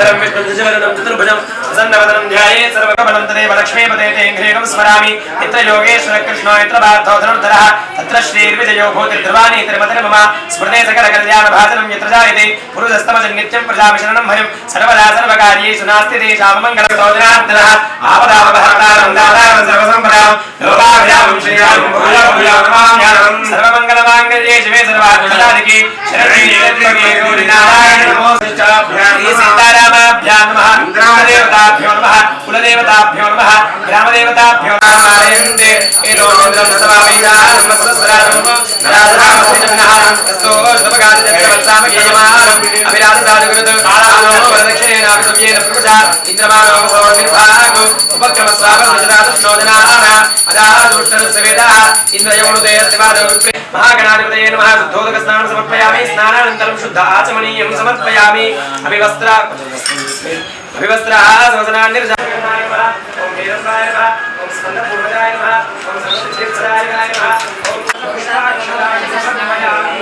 शुक्लांबरधरं विष्णुभुजवरदं चतुर्भुजं प्रसन्नवदनं ध्यायेत् सर्वकमलं तदेव लक्ष्मीपते तेऽङ्घ्रेणं स्मरामि यत्र योगेश्वर कृष्णो यत्र पार्थो धनुर्धरः तत्र श्रीर्विजयो भूतिर्ध्रुवाणि त्रिमतिर्मम स्मृते सकलकल्याणभाजनं यत्र जायते पुरुषस्तमजं नित्यं प्रजाविशरणं भयं सर्वदा सर्वकार्येषु नास्ति तेषां मङ्गलं सौजनार्दनः आपदापहर्तारं दातारं सर्वसम्पदां लोकाभिरामं श्रीरामं भूयो भूयो नमाम्याहं सर्वमङ्गलमाङ्गल्ये शिवे सर्वार्थसाधिके शरण्ये त्र्यम्बके गौरि नारायणि नमोस्तुभ्यां सीतारामाभ्यां नमः देवताभ्यो नमः कुलदेवताभ्यो नमः ग्रामदेवताभ्यो नमः आयन्ते एतो मन्त्रं समावेदानं नमस्सराजं नराधरामस्तिजन्नहारं तस्तोर्धपगादजगत्सामयेयमानं अभिराधसाधुगुरुतो कालानो वरदक्षिणेनाभिसव्येन प्रभुजा इन्द्रमानोऽसो निर्भागो उपक्रमस्वापनजनादुष्णोजनाः अदादुष्टरसवेदः इन्द्रयोनुते अस्तिवादो महागणाधिपतये नमः शुद्धोदकस्नानं समर्पयामि स्नानानन्तरं शुद्ध आचमनीयं समर्पयामि अभिवस्त्राः समसनान्निर्जायमाय नमः ॐ वीरस्वाय नमः ॐ स्कन्दपूर्वजाय नमः ॐ सर्वसिद्धिप्रदाय नमः ॐ सर्वक्षदाय समर्पयामि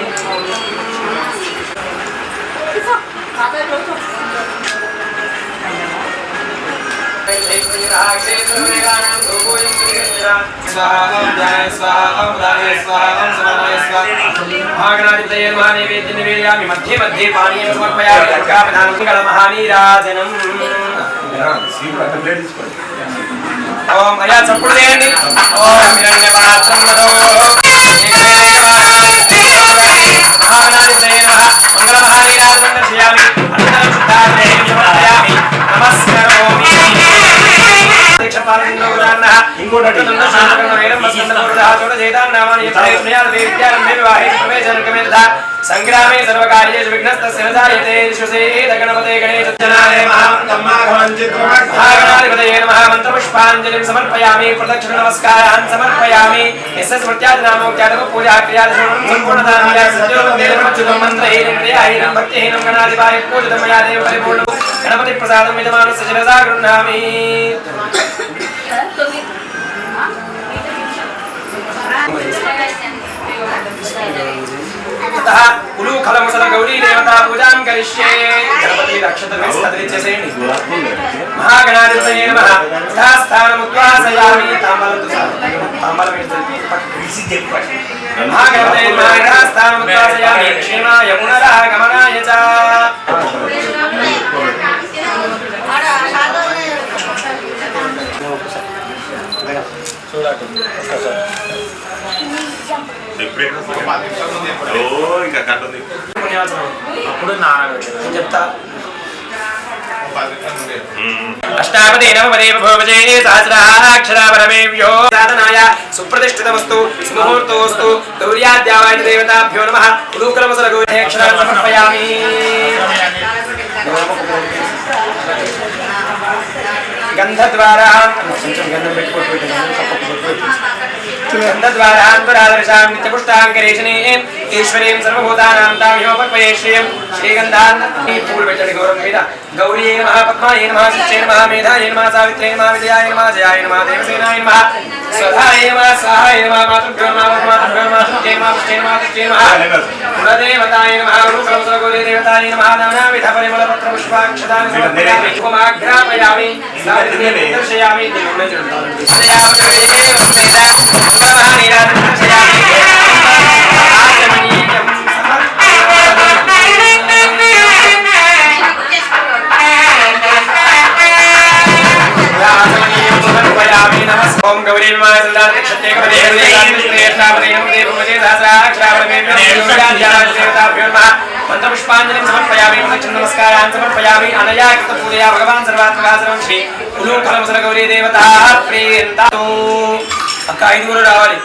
महागणाधिपतये मध्ये मध्ये पानीयं समर्पयामि अर्घ्यप्रदानमङ्गलमहानीराजनम् ओम अया चप्पड़ देंगे ओम हिरण्यपात्रं नमो महागणाधिपतये नमः मंगलमहानीराजनं दर्शयामि अनन्तरं शुद्धार्घ्यं समर्पयामि नमस्करोमि दीक्षापालनोग्रान्नः इंगोटटनन्दशानकरणवेरं मस्कन्दपूर्वः चोडजेतान्नामानि यथायज्ञानदेव्यारम्भे विवाहे प्रवेशनकमे तथा संग्रामे सर्वकार्येषु विघ्नस्तस्य न जायते श्रुसेद गणपते गणेशजनाय महागणाधिपतये नमः मन्त्रपुष्पाञ्जलिं समर्पयामि प्रदक्षिण नमस्कारान् समर्पयामि यस्य स्मृत्यादिनामोक्त्यादको पूजा क्रियादिशूनं सम्पूर्णतामिया सत्योपदेशमच्युतं मन्त्रहीनं क्रियाहीनं भक्तिहीनं गणाधिपाय पूजितं मया देव परिपूर्णं गणपतिप्रसादं यजमानस्य शिरसा गृह्णामि ततः उलूखलमुसल गौरी देवता पूजां करिष्ये गणपति रक्षतमेस्तद्रिच्यसेनि महागणाधिपतये नमः यथास्थानमुद्वासयामि महागणपतये नमः यथास्थानमुद्वासयामि क्षेमाय पुनरागमनाय च अष्टापदे नवपदे भवजे सहस्राक्षरापरमेभ्यो साधनाय सुप्रतिष्ठितमस्तु मुहूर्तोऽस्तु गौर्याद्यावाय देवताभ्यो नमः उलूकलमुसलगौर्यक्षरान् समर्पयामि गन्धद्वारान्तरादर्शां नित्यपुष्टाङ्करेशने ईश्वरीं सर्वभूतानां तामिहोपक्वये श्रियं श्रीगन्धान् पूर्वचरि गौरं वेद गौर्ये नमः पद्मायै नमः शिष्ये नमः मेधायै नमः सावित्र्यै नमः विजयाय नमः जयाय नमः देवसेनाय नमः स्वधाय नमः स्वाहाय नमः मातृभ्यो नमः मातृभ्यो नमः शुद्धे नमः पुष्टे नमः तुष्टे नमः कुलदेवताय नमः गौरीदेवताय नमः नानाविधपरिमलपत्रपुष्पाक्षतानि समर्पयामि उपमाघ्रापयामि दर्शयामि ओम गौरी माय संदान क्षत्रिय कपदे श्रेष्ठापदे नमते भुवजे सहस्राक्षरापरमेभ्यो देवताभ्यो नमः मंत्रपुष्पाञ्जलिं समर्पयामि प्रदक्षिण नमस्कारान् समर्पयामि अनया कृतपूजया भगवान् सर्वात्मकः सर्वं श्री उलूखलमुसल गौरी देवता प्रीयन्तातो अक्का ఐదుగురు రావాలి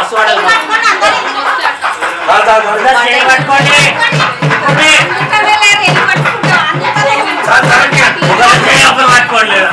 మస్తు వాడదు పట్టుకోలేదు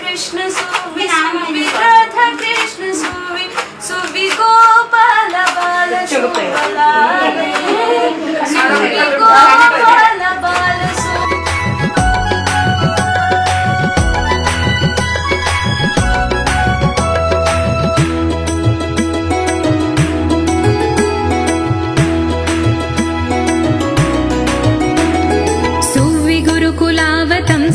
Krishna Suvi Suvi Radha Krishna Suvi Suvi Gopala Bala Suvalale Suvi Gopala Bala Suvi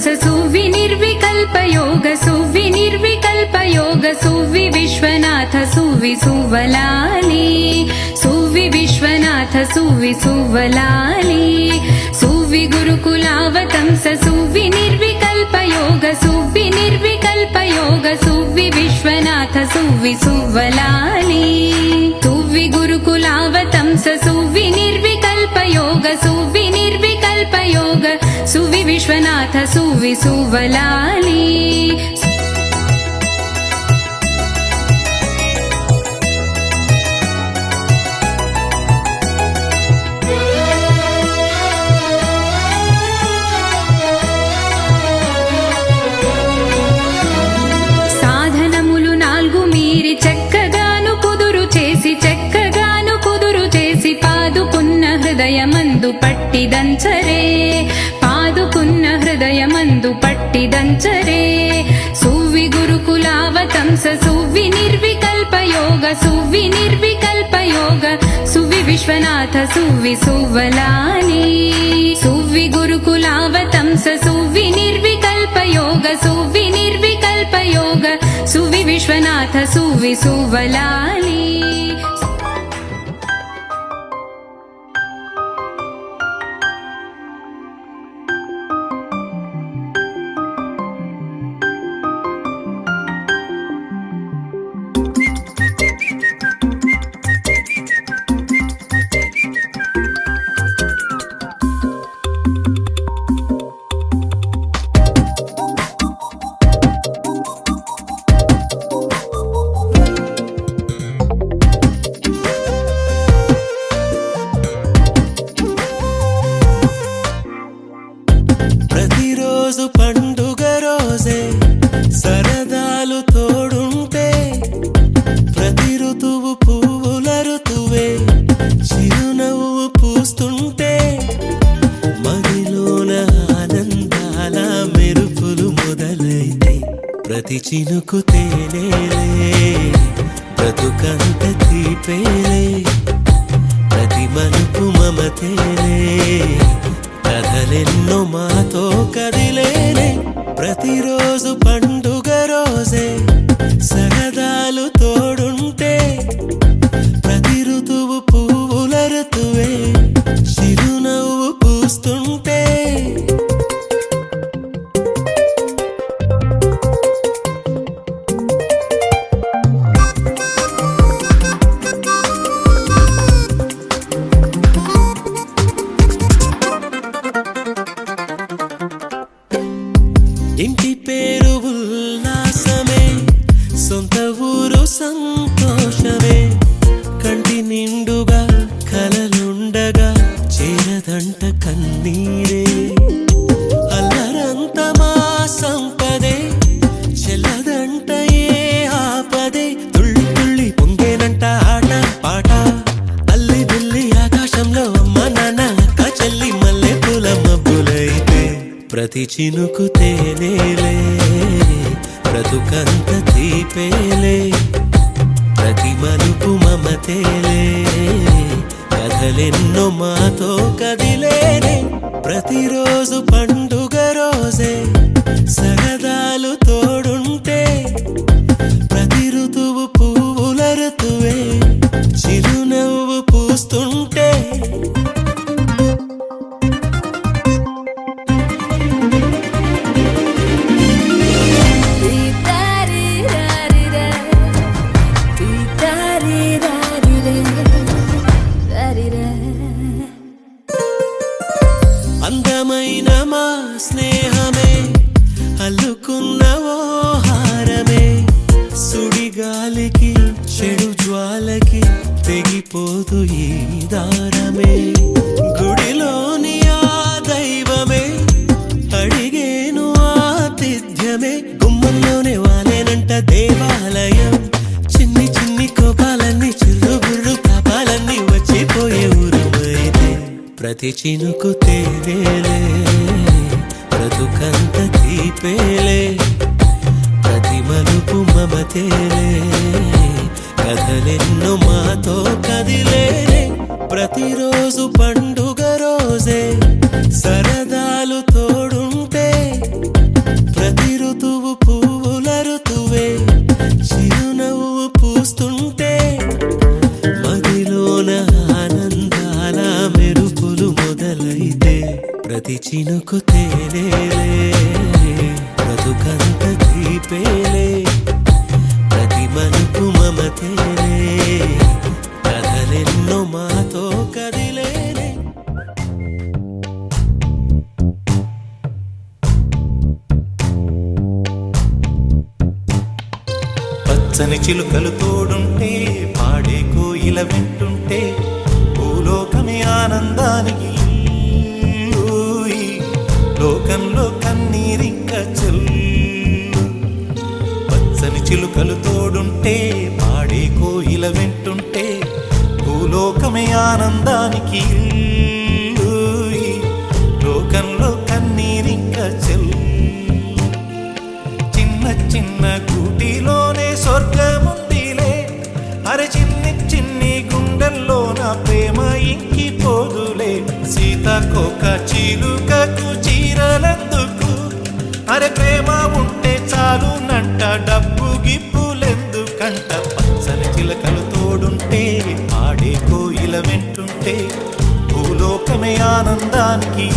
सुवि निर्विकल्प योग सुवि निर्विकल्प योग सुवि विश्वनाथ सुवि सुवलाली सुवि विश्वनाथ सुवि सुवलाली सुवि गुरुकुलावतंस सुवि निर्विकल्प योग सुवि निर्विकल्प योग सुवि विश्वनाथ सुवि सुवलाली सुवि गुरुकुलावतंस सुवि निर्विकल्प योग सुवि निर्विकल्प योग सुवि विश्वनाथ सुवि सुवलाली సాధనములు నాలుగు మీరి చక్కగాను కుదురు చేసి పాదుకున్న హృదయమందు పట్టిదంచరే పాదుకున్న హృదయమందు పట్టిదంచరే సువి గురుకులావతంస సువి నిర్వికల్ప యోగ సువి నిర్వికల్ప యోగ సువి విశ్వనాథ సువి సువలాలి సువి గురుకులావతంస సువి నిర్వికల్ప యోగ సువి నిర్వికల్ప యోగ సువి విశ్వనాథ సువి సువలాలి ప్రతి చినుకు తేనేలే బ్రతుకంత తీపేలే ప్రతి మలుపు మమతేలే కథలెన్నో మాతో కదిలేనే ప్రతిరోజు పండుగ రోజే సరదాలు తోడుంటే ప్రతి చినుకు తేనేలే బ్రతుకంత తీపేలే ప్రతి మలుపు మమతేలే కథలెన్నో మాతో కదిలేనే ప్రతిరోజు పండుగ రోజే సరదాలు తోడుంటే ప్రతి ఋతువు పువ్వుల ఋతువే చిరునవ్వు పూస్తుంటే అందమైన మా స్నేహమే అల్లుకున్న ఓ హారమే సుడిగాలికి చెడు జ్వాలకి తెగిపోదు ఈ దారమే గుడిలోని ఆ దైవమే అడిగేను ఆతిథ్యమే గుమ్మంలోనే వాలేనంట దేవాలయం చిన్ని చిన్ని కోపాలన్నీ చిల్లుబుర్రు తాపాలన్నీ వచ్చిపోయే ఊరమైతే ప్రతి చినుకు తేనేలే బ్రతుకంత తీపేలే ప్రతి మలుపు మమతేలే కథలెన్నో మాతో కదిలేనే ప్రతిరోజు పండుగ రోజే సరదాలు తోడుంటే ప్రతి ఋతువు పువ్వుల ఋతువే చిరునవ్వు పూస్తుంటే మదిలోన ఆనందాల మెరుపులు మొదలైతే ప్రతి చినుకు తేనేలే బ్రతుకంత తీపేలే ప్రతి మలుపు మమతేలే కథలెన్నో మాతో కదిలేనే పచ్చని చిలుకలు తోడుంటే పాడే కోయిల వింటుంటే భూలోకమే ఆనందానికి లోకంలో కన్నీరింక చెల్లు పచ్చని చిలుకలు తోడుంటే పాడే కోయిల వింటుంటే భూలోకమే ఆనందానికి లోకంలో కన్నీరింక చెల్లు చిన్న చిన్న గూటిలోనే స్వర్గముందిలే అరే చిన్ని చిన్ని గుండెల్లో నా ప్రేమ ఇంకిపోదులే సీతాకోక చిలుకకు చీరలందుకు అరే ప్రేమ ఉంటే చాలునంట డబ్బు గిప్పులెందుకంట పచ్చని చిలకలు తోడుంటే ఆడే కోయిల వింటుంటే భూలోకమే ఆనందానికి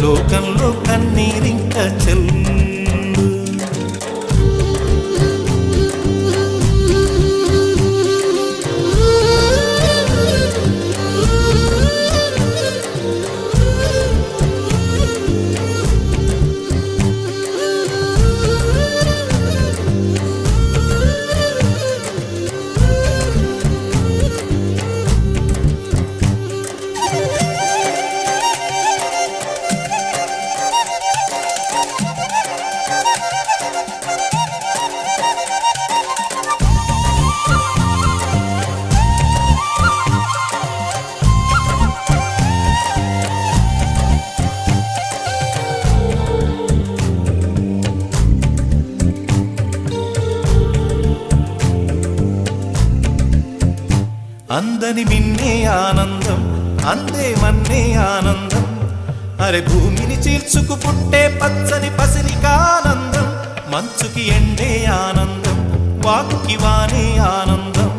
లోకంలో కన్నీరింక చెల్లు అందని మిన్నే ఆనందం అందే మన్నే ఆనందం అరే భూమిని చీల్చుకు పుట్టే పచ్చని పసిరికానందం మంచుకి ఎండే ఆనందం వాకుకి వానే ఆనందం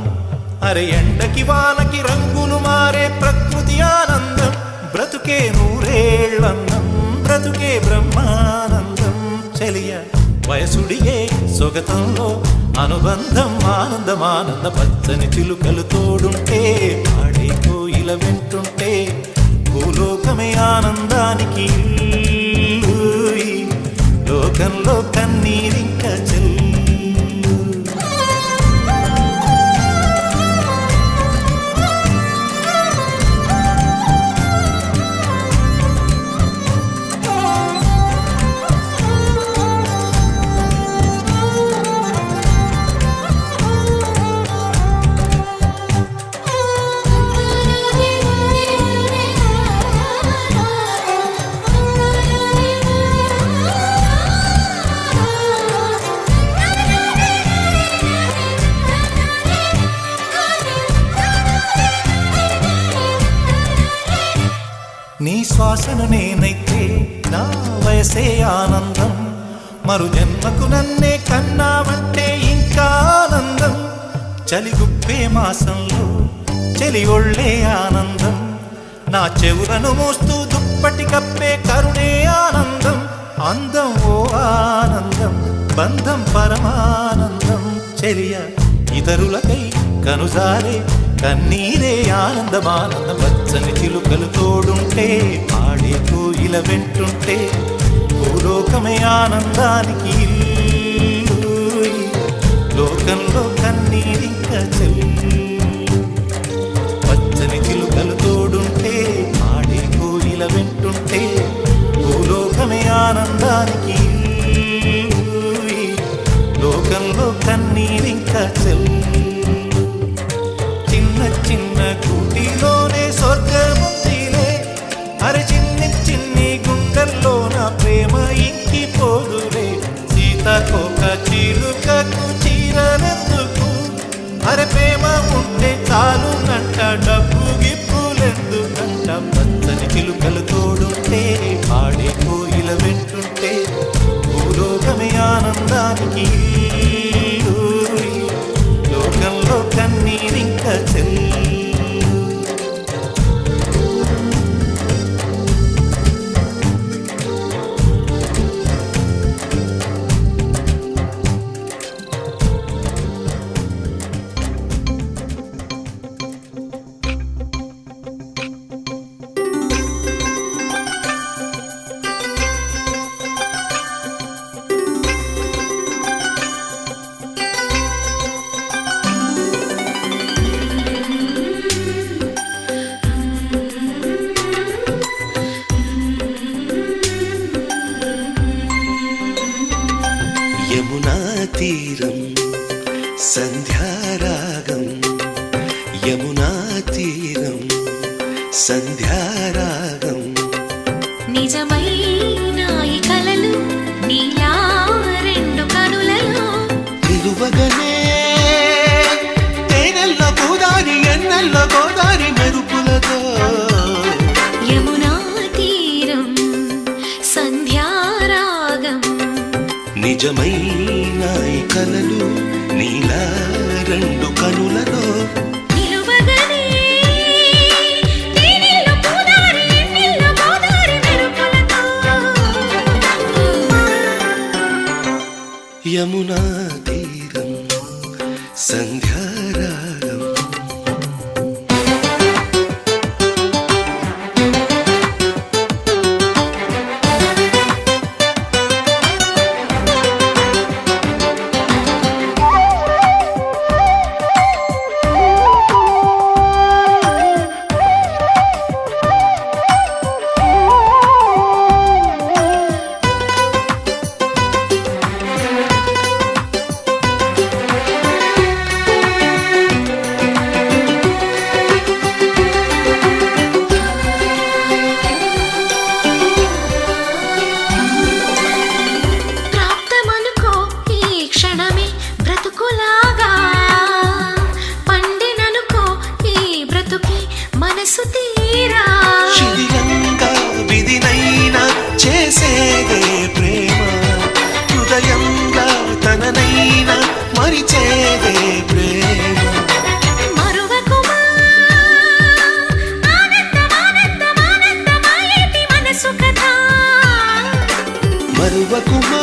అరే ఎండకి వానకి రంగులు మారే ప్రకృతి ఆనందం బ్రతుకే నూరేళ్ళందం బ్రతుకే బ్రహ్మానందం చెలియ వయసుడియే సొగతంలో అనుబంధం ఆనందమానంద పచ్చని చిలుకలు తోడుంటే పాడే కోయిల వింటుంటే భూలోకమే ఆనందానికి లోకంలో కన్నీరింక చెల్లు శ్వాసను నేనైతే నా వయసే ఆనందం మరు జన్మకు నన్నే కన్నావంటే ఇంకా ఆనందం చలిగుప్పే మాసంలో చెలి ఒళ్ళే ఆనందం నా చెవులను మోస్తూ దుప్పటి కప్పే కరుణే ఆనందం అందం ఓ ఆనందం బంధం పరమానందం చెలియ ఇతరులకై కనుసారే కన్నీరే ఆనందమానందం వచ్చని చిలుకలు తోడుంటే ఆడే కోయిల వెంటుంటే భూలోకమే ఆనందానికి ఇల్లు. లోకంలో కన్నీరింక చెల్లి పచ్చని చిలుకలు తోడుంటే ఆడే కోయిల వెంటుంటే భూలోకమే ఆనందానికి ఇల్లు. లోకంలో కన్నీరింక చెల్లి చిన్న చిన్న కూటిలోనే స్వర్గముందిలే అరే చిన్ని చిన్ని గుండెల్లోన ప్రేమ ఇంకిపోదులే సీతకోక చిలుకకు చీరలెందుకు అరే ప్రేమ ఉంటే చాలునంట డబ్బు గిప్పులెందుకంట పచ్చని చిలుకలు తోడుంటే ఆడే కోయిల వెంటుంటే భూలోకమే ఆనందానికి ఇల్లు. లోకంలో కన్నీరింక చెల్లి యమునా తీరం సంధ్యారాగం యమునా తీరం సంధ్యారాగం నిజమైన ఈ కలలు నీలా రెండు కనులలో నిలువగనే తేనెల్లో గోదారి ఎన్నెల్లో గోదారి మెరుపులతో యమునా తీరం సంధ్యారాగం నిజమైన ఈ కలలు నీలా రెండు కనులలో నిలువగనే తేనెల్లో గోదారి ఎన్నెల్లో గోదారి మెరుపులతో యమునా తీరం సంధ్యారాగం ప్రాప్తమనుకో ఈ క్షణమే బ్రతుకులాగా పండిననుకో ఈ బ్రతుకి మనసు తీరా శిథిలంగా విధినైనా చేసేదే ప్రేమ హృదయంగా తననైనా మరిచేదే ప్రేమ మరువకుమా ఆనందమానందమానందమాయేటి మనసు కథ మరువకుమా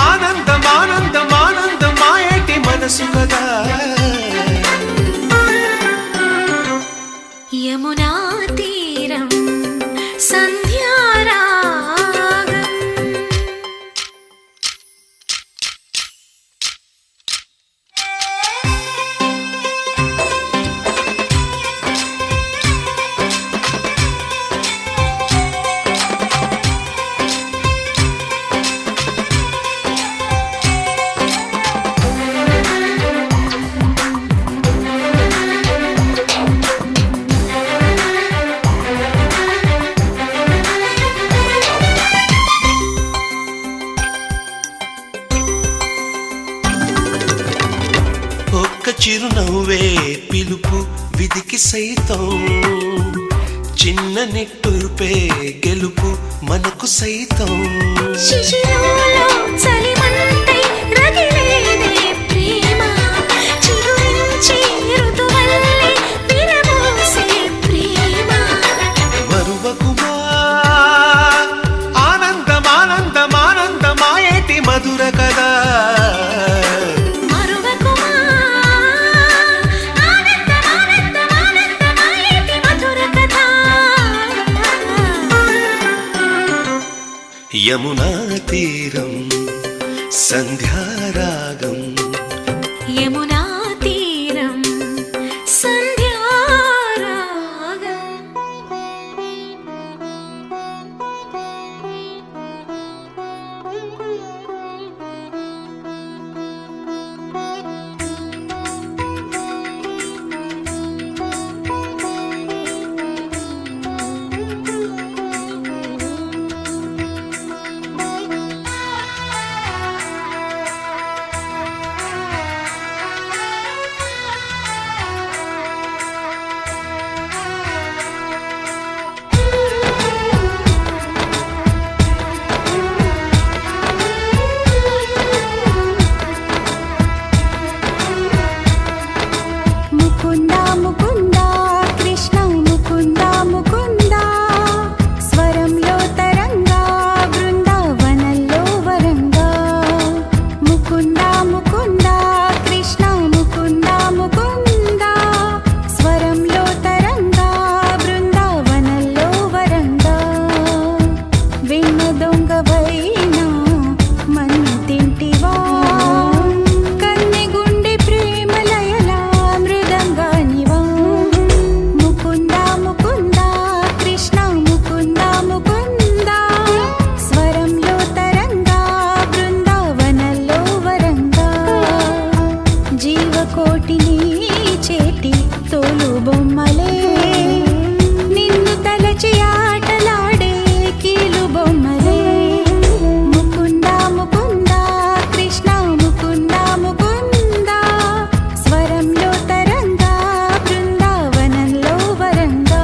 ఆనందమానందమానందమాయేటి మనసు కదా యమునా తీరం సంధ్యారాగం ఒక్క చిరునవ్వే పిలుపు విధికి సైతం చిన్న నిట్టూర్పే గెలుపు మనకు సైతం శిశిరంలో చలిమంటై రగిలేదే ప్రేమ చిగురించి ఋతువల్లే విరబూసే ప్రేమ మరువకుమా ఆనందమానందమానందమాయేటి మధుర కదా మరువకుమా ఆనందమానందమానందమాయేటి మధుర కథ యమునా తీరం సంధ్యారాగం యమునా తీరం సంధ్యారాగం ముకుంద ముకుంద కృష్ణ ముకుంద ముకుంద స్వరంలో తరంగా బృందావనంలో వరంగా ముకుంద ముకుంద కృష్ణ ముకుంద ముకుంద స్వరంలో తరంగా బృందావనంలో వరంగా వెన్న దొంగవైనా మన్ను తింటివా కన్నె గుండె ప్రేమలయలా మృదంగానివా ముకుంద ముకుంద కృష్ణ ముకుంద ముకుంద స్వరంలో తరంగా బృందావనంలో వరంగా జీవకోటిని చేటి తోలు బొమ్మలే నిన్ను తలచి ఆటలాడే కీలు బొమ్మలే ముకుంద ముకుంద కృష్ణ ముకుంద ముకుంద స్వరంలో తరంగా బృందావనంలో వరంగా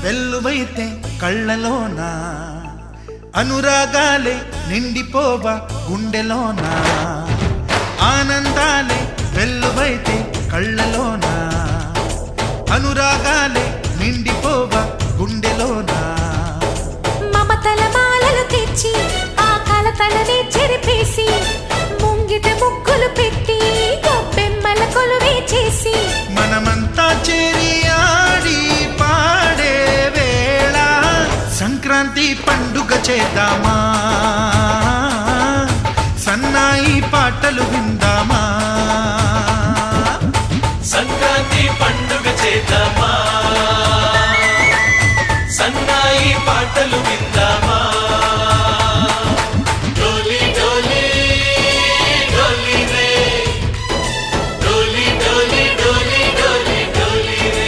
వెల్లువైతే కళ్ళలోన అనురాగాలే నిండిపోవా గుండెలోన ఆనందాలే వెల్లువైతే కళ్ళలోన అనురాగాలే నిండిపోవా గుండెలోన మమతల మాలలు తెచ్చి ఆ కలతలనే చెరిపేసి ముంగిట ముగ్గులు పెట్టి గొప్పెమ్మల కొలువే చేసి మనమంతా చేరి ఆడి పాడే వేళ సంక్రాంతి పండుగ చేద్దామా సన్నాయి పాటలు విందామా సంక్రాంతి పండుగ చేద్దామా సన్నాయి పాటలు విందామా డోలి డోలి డోలి రే డోలి డోలి డోలి డోలి డోలి రే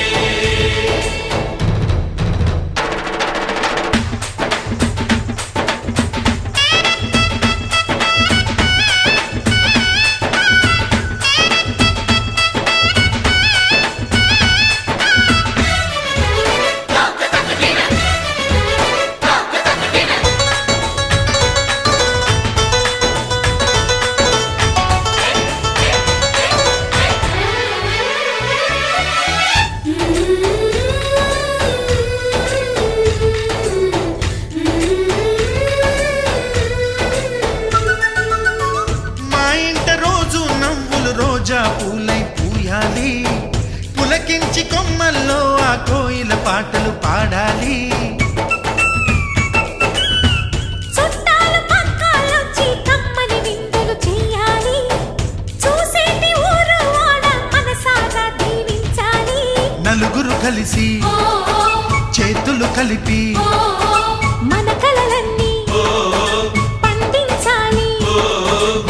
మా ఇంట రోజు నవ్వులు రోజా పూలై పూయాలి పులకించి కొమ్మల్లో ఆ కోయిల పాటలు పాడాలి చుట్టాలు పక్కాలొచ్చి కమ్మని విందులు చెయ్యాలి చూసేటి ఊరు వాడ మనసారా దీవించాలి నలుగురు కలిసి చేతులు కలిపి మన కలలన్నీ పండించాలి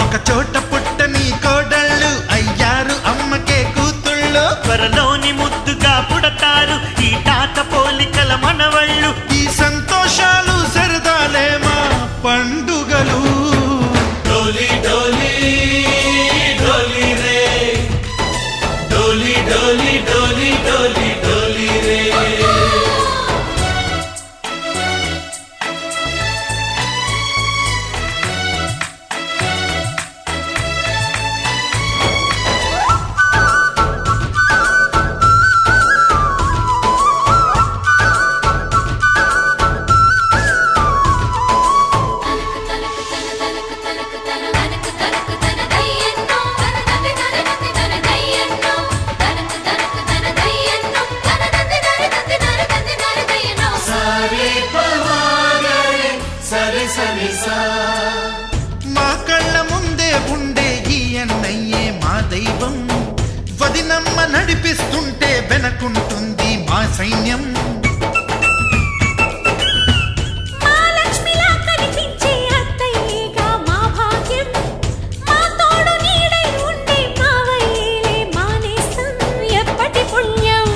ఒక చోట పుట్టని కోడళ్ళు అయ్యారు అమ్మకే కూతుళ్ళు త్వరలోని ముద్దుగా పుడతారు ఈ తాత పోలికల మనవళ్ళు ఈ సంతోషాలు సరదాలే మా పండుగలు డోలి డోలి డోలి రే డోలి డోలి డోలి డోలి డోలి రే సరి సరి సా మా కళ్ళ ముందే ఉండే ఈ అన్నయ్యే మా దైవం వదినమ్మ నడిపిస్తుంటే వెనకుంటుంది మా సైన్యం మా లక్ష్మిలా కనిపించే అత్తయ్యేగా మా భాగ్యం మా తోడు నీడై ఉండే మావయ్యేలే మా నేస్తం ఎప్పటి పుణ్యం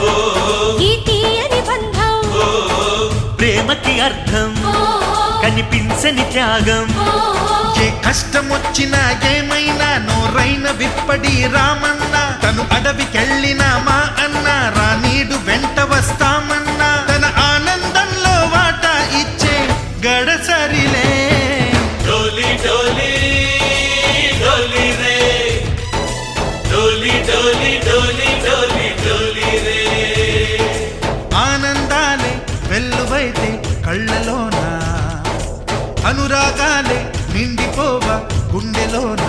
ఈ తీయని బంధం ప్రేమకి అర్థం కనిపించని త్యాగం ఏ కష్టం వచ్చినా ఏమైనా నోరైన విప్పడి రామన్న తను అడవికెళ్ళిన మా అన్న రానీడు వెంట వస్తామన్నా తన ఆనందంలో వాటా ఇచ్చే గడసరిలే డోలి డోలి డోలి రే డోలి డోలి డోలి డోలి డోలి రే ఆనందాలే వెల్లువైతే కళ్ళలోన అనురాగాలే నిండిపోవా గుండెలోన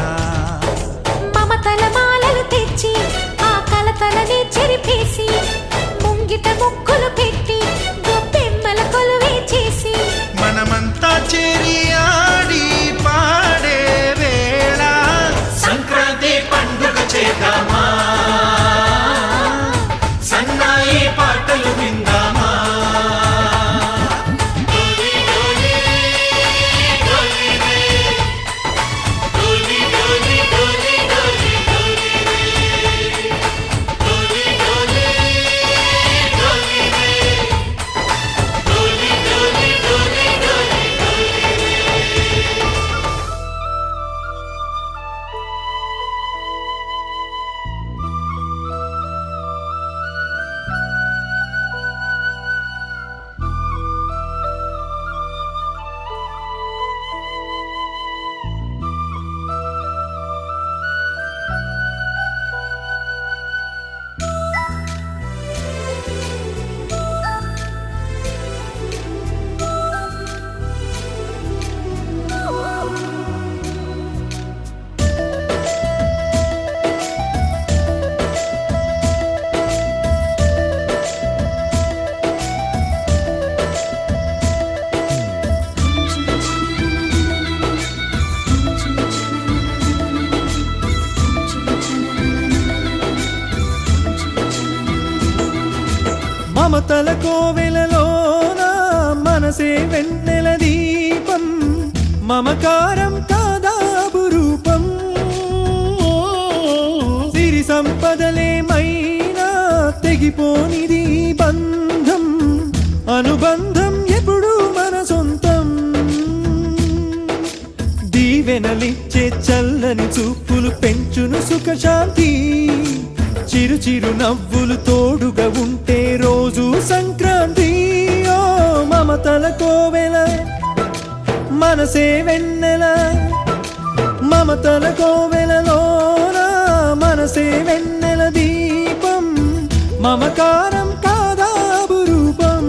మమతల మాలలు తెచ్చి ఆ మమతల కోవెలలోన మనసే వెన్నెల దీపం మమకారం కాదాబు రూపం సిరి సంపదలేమైనా తెగిపోనిది బంధం అనుబంధం ఎప్పుడు మన సొంతం దీవెనలిచ్చే చల్లని చూపులు పెంచును సుఖశాంతి చిరు చిరు నవ్వులు తోడుగా ఉంటే రోజు సంక్రాంతి ఓ మమతల కోవెల మనసే వెన్నెల మమతల కోవెలలోన మనసే వెన్నెల దీపం మమకారం కాదాబు రూపం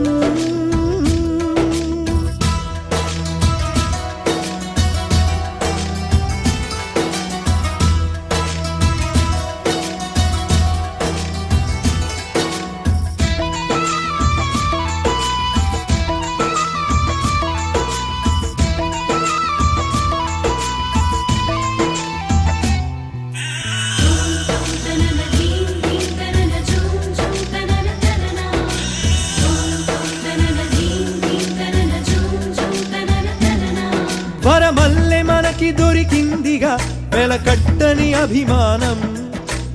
వరమల్లె మనకి దొరికిందిగా వెలకట్టని అభిమానం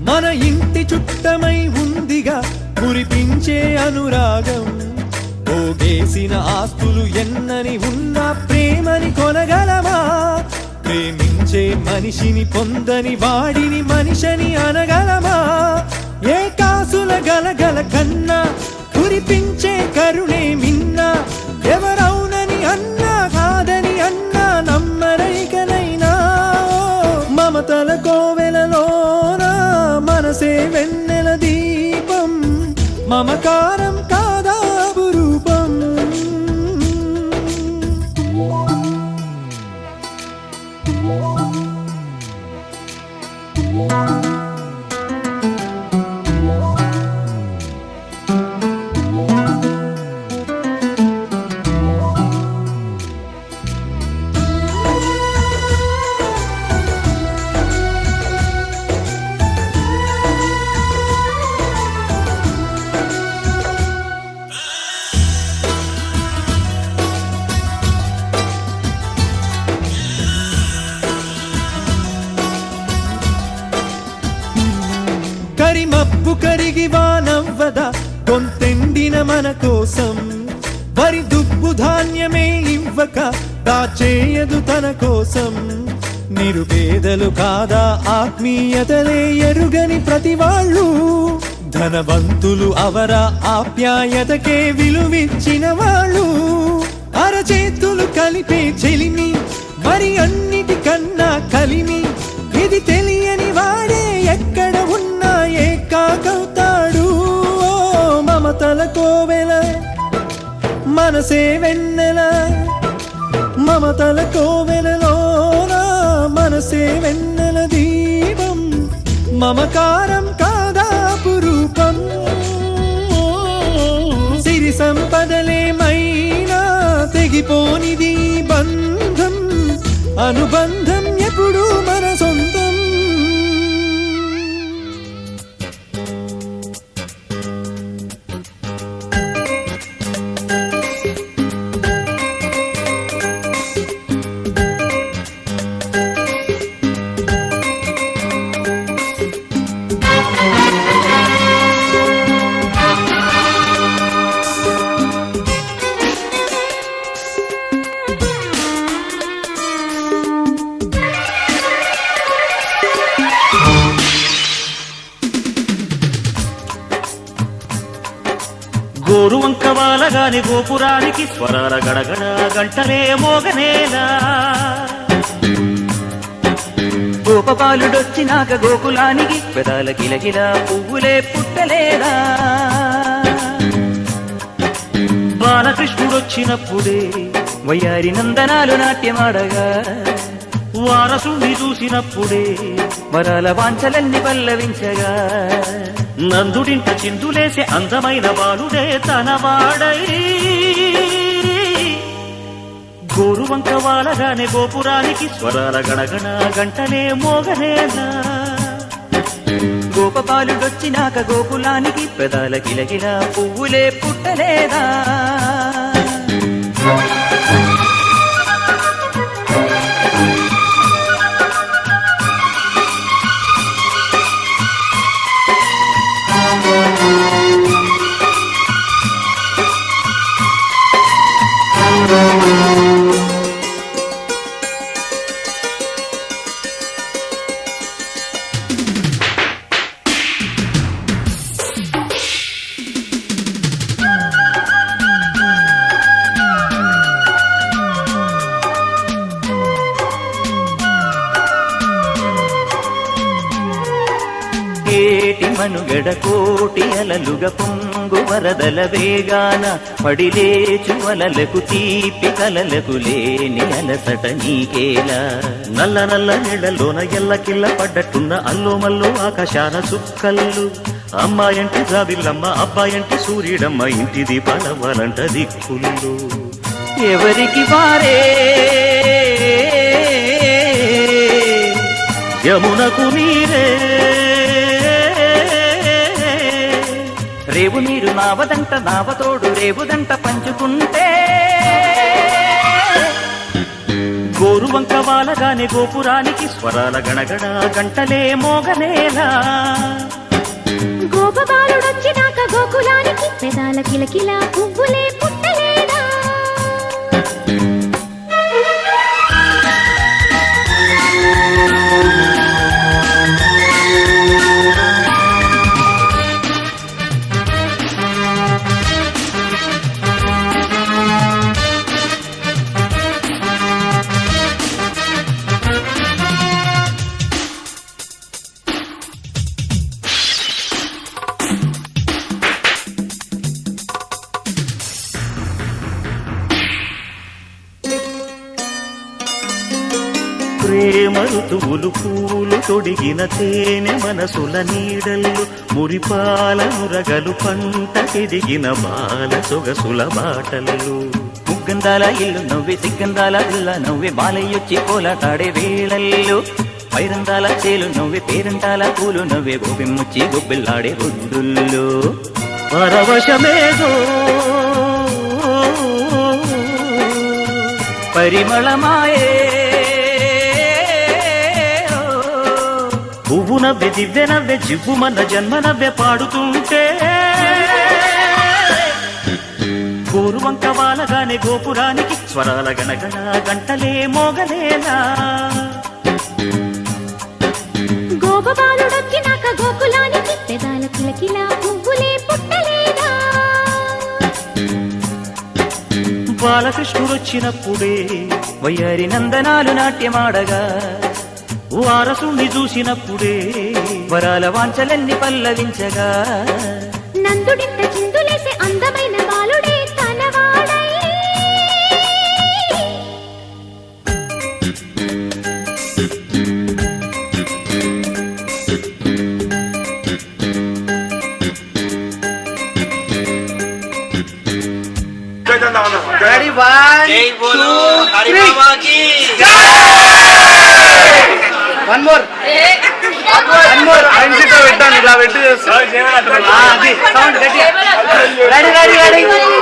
మన ఇంటి చుట్టమై ఉందిగా కురిపించే అనురాగం పోగేసిన ఆస్తులు ఎన్నని ఉన్నా ప్రేమని కొనగలమా ప్రేమించే మనిషిని పొందని వాడిని మనిషిని అనగలమా ఏ కాసుల గలగల కన్నా కురిపించే కరుణే మిన్నా ఎవరవునని అన్నా కాదని అన్నా నమ్మరైకనైనా మమతల కోవెలలోన మనసే వెన్నెల దీపం మమకారం కాదాబు రూపం కరిమబ్బు కరిగి వానవ్వద కొంతెండిన మన కోసం వరి దుబ్బు ధాన్యమే ఇవ్వక దాచేయదు తన కోసం నిరుపేదలు కాదా ఆత్మీయతలే ఎరుగని ప్రతి వాళ్ళు ధనవంతులు అవర ఆప్యాయతకే విలువిచ్చిన వాళ్ళు అరచేతులు కలిపే చెలిమి మరి అన్నిటికన్నా కలిమి ఇది తెలియని వాడే ఎక్కడ ఉన్నా ఏకాకవుతాడు ఓ మమతల కోవెల మనసే వెన్నెల మమతల కోవెలలోన మనసే వెన్నెల దీపం మమకారం కాదాపు రూపం సిరి సంపదలేమైనా తెగిపోనిది బంధం అనుబంధం ఎప్పుడు మన సొంతం గోరువంక వాలగాని గోపురానికి స్వరాల గడగడ గంటలే మోగనేలా గోపపాలుడొచ్చినాక గోకులానికి పెదాల గిలగిల పువ్వులే పుట్టలేదా బాలకృష్ణుడొచ్చినప్పుడే వయ్యారి నందనాలు నాట్యమాడగా వారసుని చూసినప్పుడే వరాల వాంఛలన్నీ పల్లవించగా నందుడింట చిందులేసే అందమైన బాలుడే తనవాడై గోరువంక వాలగానే గోపురానికి స్వరాల గణగణ గంటలే మోగనేలా గోపపాలుడొచ్చినాక గోకులానికి పెదాల గిలగిల పువ్వులే పుట్ట పుట్టలేదా ఏటి మనుగడ కోటి అలలుగ పొంగు వరదల వేగాన పడిలేచు అలలకు తీపి కలలకు లేని అలసట నీకేలా నల్ల నల్ల నీళ్లలోన ఎల్లకిల్ల పడ్డట్టున్న అల్లో మల్లో ఆకాశాన చుక్కల్లు అమ్మాయంటి జాబిల్లమ్మ అబ్బాయంటి సూర్యుడమ్మ ఇంటి దీపాలవ్వాలంట దిక్కులు ఎవరికి వారే యమునకు నీరే రేవు నీరు నావదంట నావతోడు రేవుదంట పంచుకుంటే గోరువంక వాలగానే గోపురానికి స్వరాల గణగణ గంటలే మోగనేలా గోపబాలుడొచ్చినాక గోకులానికి పెదాల కిలకిలా పువ్వులే పుట్టలేదా ప్రేమ ఋతువులు పూలు తొడిగిన తేనె మనసుల నీడల్లు మురిపాల మురగలు పంట ఎదిగిన బాల సొగసుల బాటలు ముగ్గందాల ఇల్లు నవ్వి సిగ్గందాల ఇల్ల నవ్వి బాలయ్యొచ్చి కోలాటాడే వేళల్లో పైరందాల చేలు నవ్వి పేరంటాల పూలు నవ్వే గోపిమ్ముచ్చి గొబ్బిల్లాడే గుడ్డుల్లో పరవశమేదో పరిమళమాయే పువ్వు నవ్వె దివ్య నవ్వె జివ్వు మన జన్మ నవ్వె పాడుతుంటే గోరువంక వాలగానే గోపురానికి స్వరాల గణగణ గంటలే మోగలేలా గోపబాలుడొచ్చినాక గోకులానికి పెదాల కిలకిలా పువ్వులే పుట్టలేదా బాలకృష్ణుడొచ్చినప్పుడే వయ్యారి నందనాలు నాట్యమాడగా వారసుని చూసినప్పుడే వరాల వాంఛలన్నీ పల్లవించగా నందుడింత చిందులేసే అందమైన బాలుడే తనవాడై Ready, 1, 2, 3. One more. One more. పెట్టాను ఇలా పెట్టి అది సౌండ్ గట్టి. Ready.